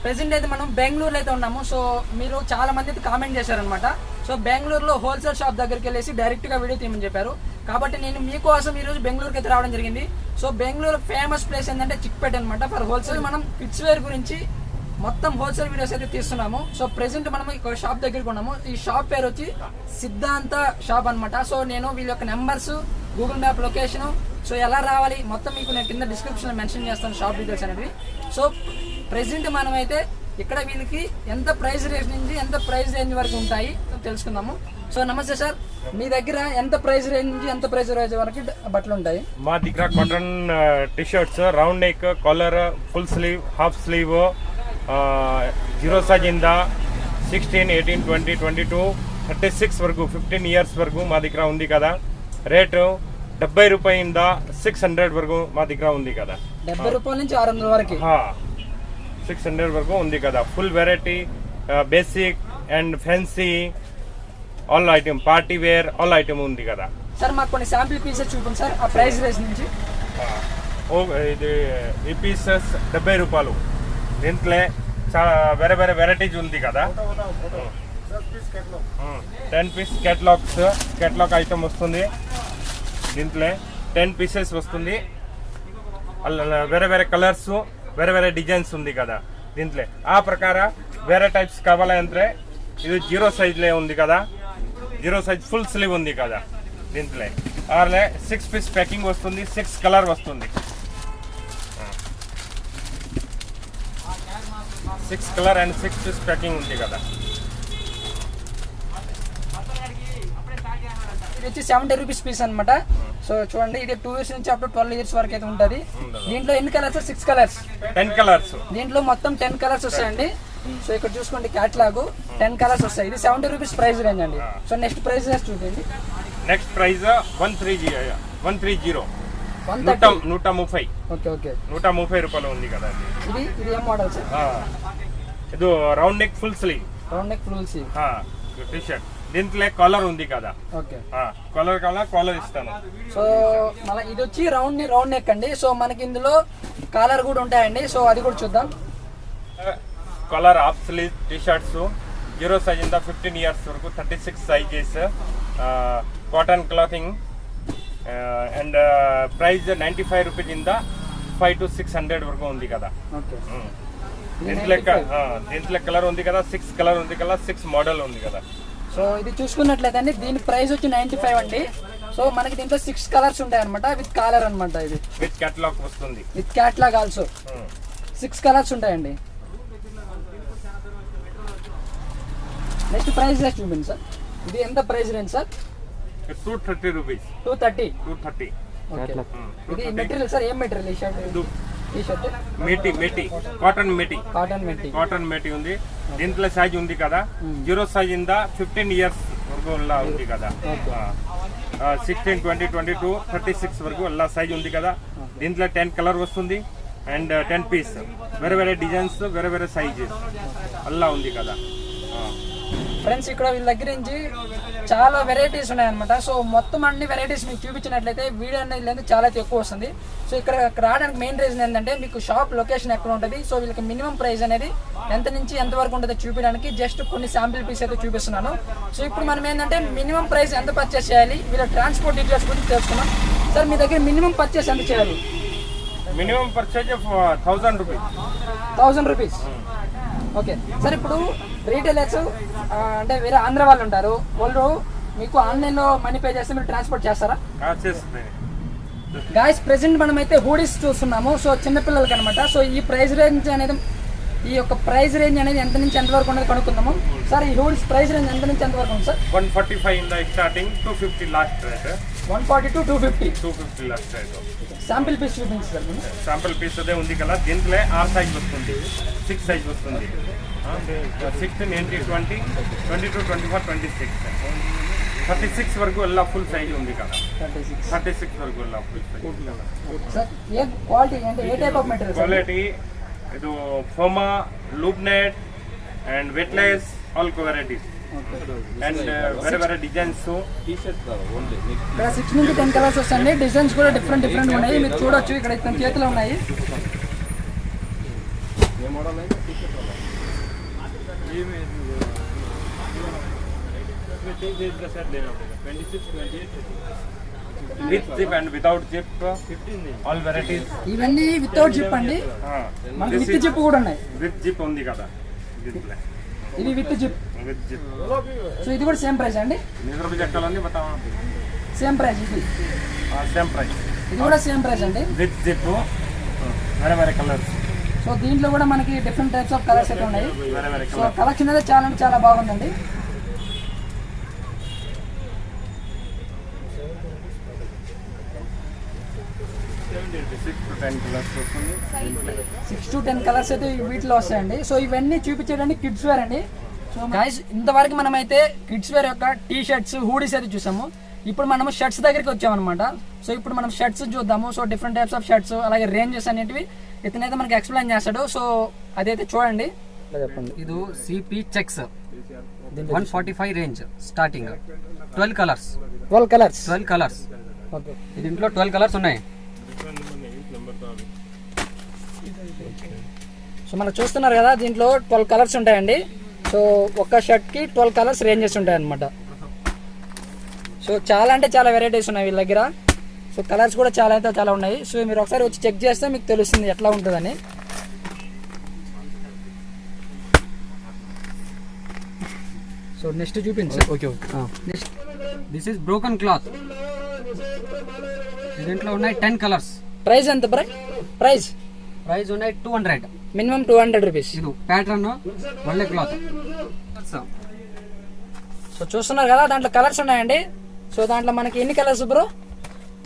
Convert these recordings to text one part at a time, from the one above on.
Present అయితే మనం బెంగళూరులో అయితే ఉన్నాము. సో మీరు చాలా మంది అయితే కామెంట్ చేశారనమాట. సో బెంగళూరులో హోల్సేల్ షాప్ దగ్గరికి వెళ్ళేసి డైరెక్ట్గా వీడియో తీయమని చెప్పారు. కాబట్టి నేను మీకోసం ఈరోజు బెంగళూరుకి అయితే రావడం జరిగింది. సో బెంగళూరు ఫేమస్ ప్లేస్ ఏంటంటే చిక్పేట అనమాట. ఫర్ హోల్సేల్ మనం కిడ్స్ వేర్ గురించి మొత్తం హోల్సేల్ వీడియోస్ అయితే తీస్తున్నాము. సో ప్రెసెంట్ మనం ఒక షాప్ దగ్గరికి ఉన్నాము. ఈ షాప్ పేరు వచ్చి సిద్ధాంత షాప్ అనమాట. సో నేను వీళ్ళ యొక్క numbers, Google map location, so ఎలా రావాలి మొత్తం మీకు నేను కింద డిస్క్రిప్షన్లో మెన్షన్ చేస్తాను షాప్ డీటెయిల్స్ అనేవి. సో ప్రెసెంట్ మనమైతే ఇక్కడ వీళ్ళకి ఎంత ప్రైస్ రేంజ్ నుంచి ఎంత ప్రైస్ రేంజ్ వరకు ఉంటాయి తెలుసుకుందాము. సో నమస్తే సార్, మీ దగ్గర ఎంత ప్రైస్ రేంజ్ నుంచి ఎంత ప్రైస్ రేంజ్ వరకు బట్టలు ఉంటాయి? మా దగ్గర cotton T shirts, round neck, collar, full sleeve, half sleeve, 0 size ఇంద 16, 18, 20, 22, 36 వరకు 15 ఇయర్స్ వరకు మా దగ్గర ఉంది కదా. రేటు 70 రూపాయింద 600 వరకు మా దగ్గర ఉంది కదా. 70 రూపాయల నుంచి 600 వరకు 600 వరకు ఉంది కదా. Full variety, basic and fancy all item, party wear all item ఉంది కదా. సార్ మాకు కొన్ని శాంపిల్ పీసెస్ చూపండి సార్ ఆ ప్రైస్ రేంజ్ నుంచి. ఇది ఈ పీసెస్ 70 రూపాయలు. దీంట్లో చాలా వేరే వేరే వెరైటీస్ ఉంది కదా. 10 పీస్ కేటలాగ్ ఐటమ్ వస్తుంది. దీంట్లో 10 పీసెస్ వస్తుంది. వేరే వేరే కలర్స్, వేరే వేరే డిజైన్స్ ఉంది కదా. దీంట్లో ఆ ప్రకార వేరే టైప్స్ కావాలంటే ఇది 0 సైజ్లే ఉంది కదా. 0 సైజ్ ఫుల్ స్లీవ్ ఉంది కదా. దీంట్లో 6 పీస్ ప్యాకింగ్ వస్తుంది. 6 కలర్ వస్తుంది. 6 కలర్ అండ్ 6 పీస్ ప్యాకింగ్ ఉంది కదా. ఇది వచ్చి 70 రూపీస్ పీస్ అనమాట. సో చూడండి, ఇది 2 ఇయర్స్ నుంచి అప్ టు 12 ఇయర్స్ వరకు అయితే ఉంటుంది. దీంట్లో ఎన్ని కలర్స్? 6 colours, 10 colours. దీంట్లో మొత్తం 10 కలర్స్ వస్తాయండి. సో ఇక్కడ చూసుకోండి, క్యాట్లాగ్ 10 కలర్స్ వస్తాయి. ఇది 70 రూపీస్ ప్రైస్ రేంజ్ అండి. సో నెక్స్ట్ ప్రైస్ చూడండి. Next price 130. 130. ఓకే ఓకే, 130 రూపాయలు ఉంది కదా. ఇది ఏం మోడల్ సార్? ఇది round neck full sleeve. Round neck full sleeve T shirt. దీంట్లో కాలర్ ఉంది కదా. ఓకే, కాలర్ కాలర్ ఇస్తాను. సో మళ్ళీ ఇది వచ్చి రౌండ్ నెక్ అండి. సో మనకి ఇందులో కాలర్ కూడా ఉంటాయండి. సో అది కూడా చూద్దాం. Collar half sleeve T shirts 0 size ఇంద 15 ఇయర్స్ వరకు 36 sizes, cotton clothing and price 95 rupees ఇంద 5 to 600 వరకు ఉంది కదా. దీంట్లో కలర్ ఉంది కదా. 6 కలర్ ఉంది కదా. 6 మోడల్ ఉంది కదా. సో ఇది చూసుకున్నట్లయితే అండి దీని ప్రైస్ వచ్చి 95 అండి. సో మనకి దీంట్లో 6 కలర్స్ ఉంటాయి అనమాట, విత్ కాలర్ అనమాట. ఇది విత్ క్యాటలాగ్ వస్తుంది. విత్ క్యాటలాగ్ ఆల్సో 6 కలర్స్ ఉంటాయండి. నెక్స్ట్ ప్రైస్ చూపించండి సార్. ఇది ఎంత ప్రైస్ రేంజ్ సార్? 230 రూపీస్. 230. ఇది మెటీరియల్ సార్ ఏం మెటీరియల్? ఈ షర్ట్ మేటి కాటన్ మేటి ఉంది. దీంట్లో సైజ్ ఉంది కదా. 0 సైజ్ ఇంద 15 ఇయర్స్ వరకు ఉంది కదా. 16, 20, 22, 36 వరకు అలా సైజ్ ఉంది కదా. దీంట్లో 10 కలర్ వస్తుంది అండ్ 10 పీస్. వేరే వేరే డిజైన్స్, వేరే వేరే సైజెస్ అలా ఉంది కదా. ఫ్రెండ్స్ ఇక్కడ వీళ్ళ దగ్గర నుంచి చాలా వెరైటీస్ ఉన్నాయన్నమాట. సో మొత్తం అన్ని వెరైటీస్ మీకు చూపించినట్లయితే వీడియో అనేది చాలా ఎక్కువ వస్తుంది. సో ఇక్కడ రావడానికి మెయిన్ రీజన్ ఏంటంటే మీకు షాప్ లొకేషన్ ఎక్కడ ఉంటుంది. సో వీళ్ళకి మినిమం ప్రైస్ అనేది ఎంత నుంచి ఎంత వరకు ఉంటుందో చూపించడానికి జస్ట్ కొన్ని శాంపిల్ పీస్ అయితే చూపిస్తున్నాను. సో ఇప్పుడు మనం ఏంటంటే మినిమం ప్రైస్ ఎంత పర్చేస్ చేయాలి, వీళ్ళ ట్రాన్స్పోర్ట్ డీటెయిల్స్ గురించి తెలుసుకున్నాం. సార్ మీ దగ్గర మినిమం పర్చేస్ ఎంత చేయాలి? Minimum purchase 1000 rupees. 1000 rupees. Okay sir, ఇప్పుడు రీటైలర్స్ అంటే వేరే ఆంధ్ర వాళ్ళు ఉంటారు, వాళ్ళు మీకు ఆన్లైన్లో మనీ పే చేస్తే మీరు ట్రాన్స్పోర్ట్ చేస్తారా? గాయస్ ప్రెసెంట్ మనం అయితే హూడీస్ చూస్తున్నాము. సో చిన్నపిల్లలకి అనమాట. సో ఈ ప్రైస్ రేంజ్ అనేది ఎంత నుంచి ఎంత వరకు ఉన్నది కనుక్కుందాము. సార్ ఈ హూడీస్ ప్రైస్ రేంజ్ ఎంత నుంచి ఎంత వరకు ఉంది sir? 145 in the starting, 250 last rate. 140 to 250. 250 last rate. Sample piece చూపించి సార్. శాంపిల్ పీస్ అదే ఉంది కదా. దీంట్లో 6 సైజ్ వస్తుంది, 6 సైజ్ వస్తుంది. 16, 18, 20, 22, 24, 26, 36 వరకు ಎಲ್ಲ ఫుల్ సైజ్ ఉంది కదా. 36 వరకు ಎಲ್ಲ ఫుల్ సైజ్. సార్ ఏ క్వాలిటీ అంటే ఏ టైప్ ఆఫ్ మెటీరియల్? క్వాలిటీ ಇದು ಫೋಮಾ, loop net and weightless all varieties and వేరే వేరే డిజైన్స్. ఇక్కడ 6 నుంచి 10 కలర్స్ వస్తాయండి. డిజైన్స్ కూడా డిఫరెంట్ ఉన్నాయి. మీరు చూడొచ్చు ఇక్కడ చేతిలో ఉన్నాయి. ये मॉडल है टी शर्ट वाला ये में इसमें 3 साइज का सेट देना पड़ेगा 26 28 with zip and without zip 15 all varieties ఇవన్నీ వితౌట్ జిప్ అండి, మనకి విత్ జిప్ కూడా ఉన్నాయి. విత్ జిప్ ఉంది కదా దీంట్లో ఇది with zip. With zip so ఇది కూడా సేమ్ ప్రైస్ అండి, इधर भी चक्कल बताओ సేమ్ ప్రైస్. ఇది सेम प्राइस ఇది కూడా సేమ్ ప్రైస్ అండి. విత్ జిప్ వేరే వేరే కలర్స్. సో దీంట్లో కూడా మనకి డిఫరెంట్ టైప్స్ ఆఫ్ కలర్స్ అయితే ఉన్నాయి. వేరే వేరే సో కలర్ కలెక్షన్ అయితే చాలా అంటే చాలా బాగుందండి. సిక్స్ టు 10 కలర్స్ అయితే వీటిలో వస్తాయండి. సో ఇవన్నీ చూపించేటండి కిడ్స్ వేర్ అండి. సో గైస్ ఇంతవరకు మనం అయితే కిడ్స్ వేర్ యొక్క టీ షర్ట్స్ హూడీస్ అయితే చూసాము. ఇప్పుడు మనము షర్ట్స్ దగ్గరికి వచ్చామన్నమాట. సో ఇప్పుడు మనం షర్ట్స్ చూద్దాము. So different types of shirts అలాగే రేంజెస్ అనేటివి ఇతనైతే మనకి ఎక్స్ప్లెయిన్ చేస్తాడు. సో అదైతే చూడండి. చెప్పండి. ಇದು CP cheques 145 range starting 12 colours 12 colours. 12 colours okay. దీంట్లో 12 కలర్స్ ఉన్నాయి. సో మనకు చూస్తున్నారు కదా, దీంట్లో 12 కలర్స్ ఉంటాయండి. సో ఒక్క షర్ట్ కి 12 కలర్స్ రేంజెస్ ఉంటాయి అనమాట. సో చాలా అంటే చాలా వెరైటీస్ ఉన్నాయి వీళ్ళ దగ్గర. సో కలర్స్ కూడా చాలా అయితే చాలా ఉన్నాయి. సో మీరు ఒకసారి వచ్చి చెక్ చేస్తే మీకు తెలుస్తుంది ఎట్లా ఉంటుందని. సో నెక్స్ట్ చూపించు. Okay okay. Next this is broken cloth. దీంట్లో ఉన్నాయి 10 కలర్స్. ప్రైస్ ఎంత ప్రైస్ ప్రైస్ ఉన్నాయి 200. Minimum 200 rupees. ಇದು ప్యాటర్న్ ಒಳ್ಳೆ క్లాత్. సో చూస్తున్నారు కదా, దాంట్లో కలర్స్ ఉన్నాయండి. సో దాంట్లో మనకి ఎన్ని కలర్స్ బ్రో?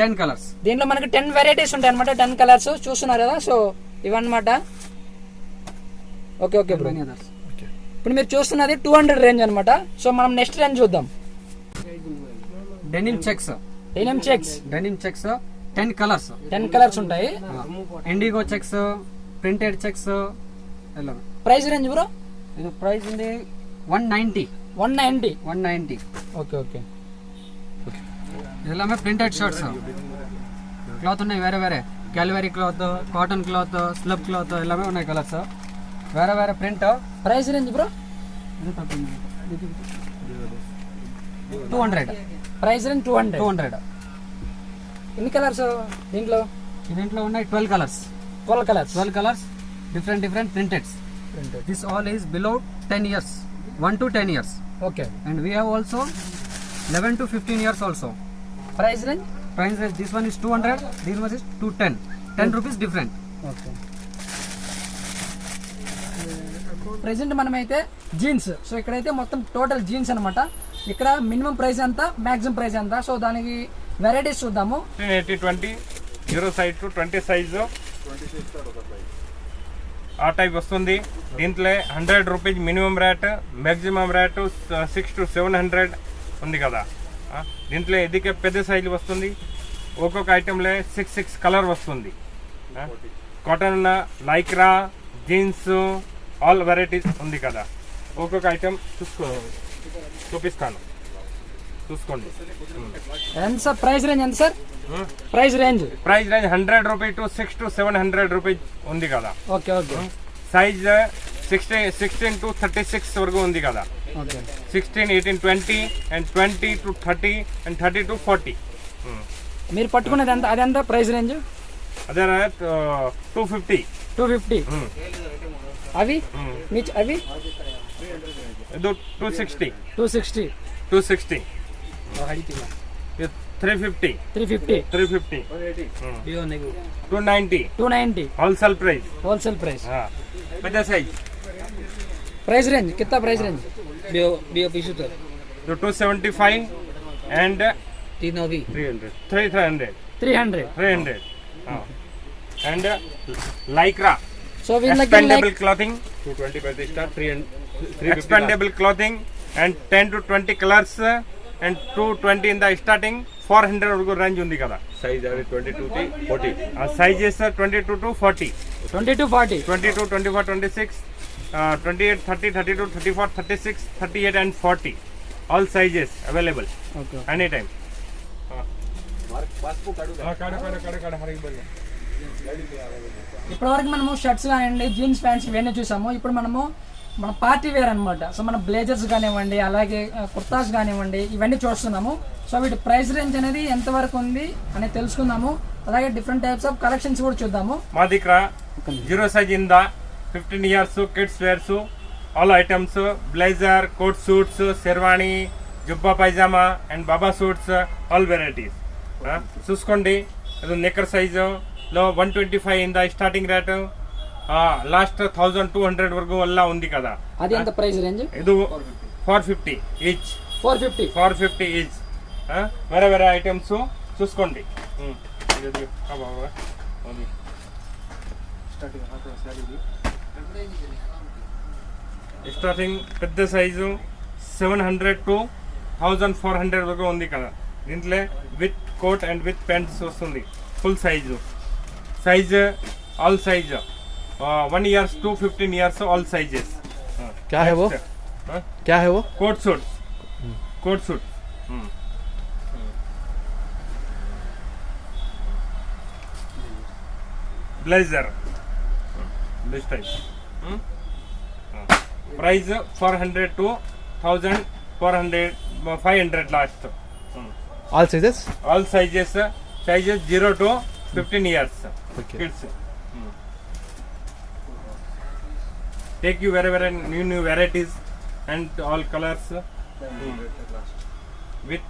10 కలర్స్. దీంట్లో మనకి 10 వెరైటీస్ ఉంటాయి అనమాట. 10 కలర్స్ చూస్తున్నారు కదా. సో ఇవన్నమాట. Okay okay bro. ఇప్పుడు మీరు చూస్తున్నది 200 రేంజ్ అనమాట. సో మనం నెక్స్ట్ రేంజ్ చూద్దాం. Denim checks. Denim checks. Denim checks 10 colours. 10 colours ఉంటాయి. ఇండిగో చెక్స్, ప్రింటెడ్ చెక్స్ ಎಲ್ಲ. Price range bro? ಇದು ಪ್ರೈಸ್ ఉంది 190. 190. Okay okay. இதெல்லாமே பிரிண்டட் ஷர்ட்ஸ். క్లాత్ ఉన్నాయి వేరే వేరే. క్యాలివరీ cloth, cotton cloth, slub cloth எல்லாமே ఉన్నాయి కలర్స్. వేరే వేరే print. Price range bro? 200. Price range 200. ఎన్ని కలర్స్ దీంట్లో? దీంట్లో ఉన్నాయి 12 colours. 12 colours. 12 colours different ప్రింటెడ్స్. This all is below 10 years. 1 to 10 years. Okay. And we have also 11 to 15 years also. Price range? Price range, this one is 200, this one is 210. 10 rupees different. Okay. Present మనమైతే jeans. So ఇక్కడైతే మొత్తం total jeans అనమాట. ఇక్కడ minimum price ఎంత, maximum price ఎంత, so దానికి varieties చూద్దాము. 80-20 0 size to 20 size ఆ టైప్ వస్తుంది. దీంట్లో 100 rupees minimum rate, maximum rate 600 to 700 ఉంది కదా. దీంట్లో ఎదికే పెద్ద సైజు వస్తుంది. ఒక్కొక్క ఐటెంలో 6 కలర్ వస్తుంది. Cotton, Lycra, jeans all varieties ఉంది కదా. ఒక్కొక్క ఐటెం చూపిస్తాను, చూసుకోండి. ఎంత సార్ ప్రైస్ రేంజ్? ఎంత sir price range? 100 rupees to 600 to 700 rupees ఉంది కదా. Okay okay. సైజ్ 16 to 36 వరకు ఉంది కదా. 16, 18, 20 and 20 to 30 and 30 to 40. మీరు పట్టుకునేది ఎంత? అదెంత ప్రైస్ రేంజ్? అదే 250. 250. అవి అవి ಇದು 260. 260. 260. 350. 350. 350. 290. 290. Wholesale price. Wholesale price. हाँ. पेदा साइज. प्राइस रेंज कितना? प्राइस रेंज तो 275 and 300. 300. And lycra. So we like expandable clothing. 225 they start 300. Expandable clothing and 10 to 20 colors and 220 in the starting. 400 వరకు రేంజ్ ఉంది కదా. Size 22 to 40. ఆ sizes 22 to 40. 22 40. 22, 24, 26, 28, 30, 32, 34, 36, 38 and 40. All sizes available. Okay. Anytime. Passbook काढू. काढ हरी बोल. ఇప్పటివరకు మనము shirts కానివ్వండి, జీన్స్ ప్యాంట్స్ ఇవన్నీ చూసాము. ఇప్పుడు మనము మన పార్టీ వేర్ అనమాట. సో మన బ్లేజర్స్ కానివ్వండి, అలాగే కుర్తాస్ కానివ్వండి, ఇవన్నీ చూస్తున్నాము. సో వీటి ప్రైస్ రేంజ్ అనేది ఎంతవరకు ఉంది అనేది తెలుసుకుందాము. అలాగే డిఫరెంట్ టైప్స్ ఆఫ్ కలెక్షన్స్ కూడా చూద్దాము. మా దగ్గర 0 సైజ్ ఇంద 15 years kids wears all items, blazer, coat suits, sherwani, జుబ్బా pyjama and baba suits, all varieties చూసుకోండి. ఇది నెక్కర్ సైజులో 125 ఇంద స్టార్టింగ్ రేట్, లాస్ట్ 1200 వరకు వల్ల ఉంది కదా. అది ఎంత ప్రైస్ రేంజ్? ఇది 450 ఈచ్. 450 ఈచ్. వేరే వేరే ఐటమ్స్ చూసుకోండి. స్టార్టింగ్ పెద్ద సైజు 700 to 1400 వరకు ఉంది కదా. దీంట్లో with coat and with pants వస్తుంది. Full size all size 1 years to 15 years all sizes. क्या है वो? क्या है वो? Coat suit. Blazer this type. Price 400 to 1400 500 last. All sizes? All sizes 0 to 15 years. Okay. Kids. Take you very new varieties and all colors with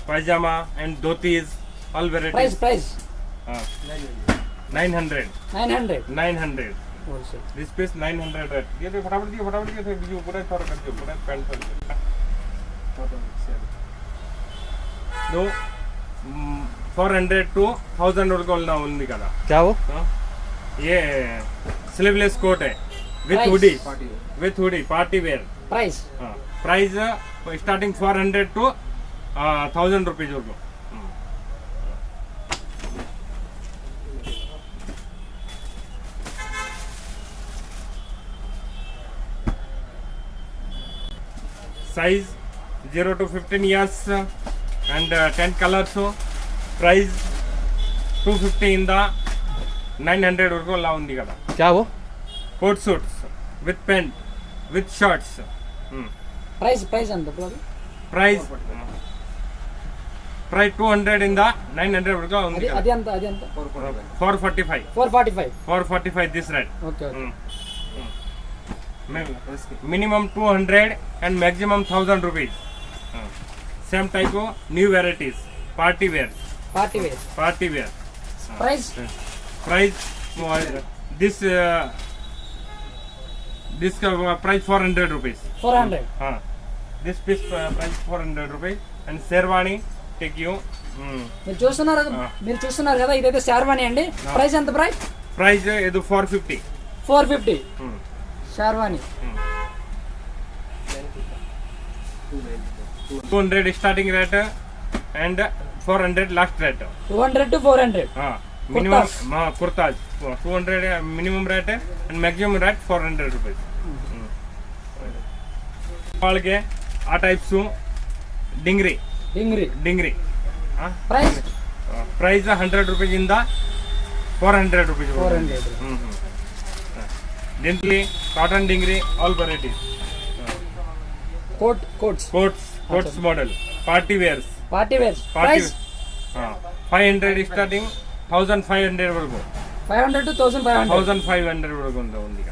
pajama and dhotis, all varieties. Price 900. 900 This piece 900 red. ये तो फटाफट दियो बीजू पूरा थोड़ा कर दियो पूरा pant कर दियो. दो 400 to 1000 वరకు ఉంది కదా. क्या वो? ये स्लीवलेस कोट है with hoodie party wear. Price Price starting 400 to 1000 rupees వరకు. Size 0 to 15 years and 10 colors. Price 250 in the 900 వరకు అలా ఉంది కదా. क्या वो? Coat suits with pant with shorts. Price ఎంత బ్రో? Price 200 in the 900 వరకు ఉంది కదా. అది ఎంత 445 445 this rate. Okay. Minimum 200 and maximum 1000 rupees. Same type of new varieties. Party wear. Price This price 400 rupees. 400 This piece price 400 rupees and Sherwani take you. మీరు చూస్తున్నారు కదా ఇదైతే శర్వాణి అండి. ప్రైస్ ఎంత? Price ఇది 450. 450 sherwani. 200 starting rate and 400 last rate. 200 to 400 Minimum kurtas 200 minimum rate and maximum rate 400 rupees. వాళ్ళకి ఆ types Dingri price 100 rupees ఇంద 400 రూపీస్. దీంట్లో cotton dungaree all varieties. Coats model party wears. Price 500 starting 1500 వరకు. 500 to 1500 1500 వరకు ఉంది.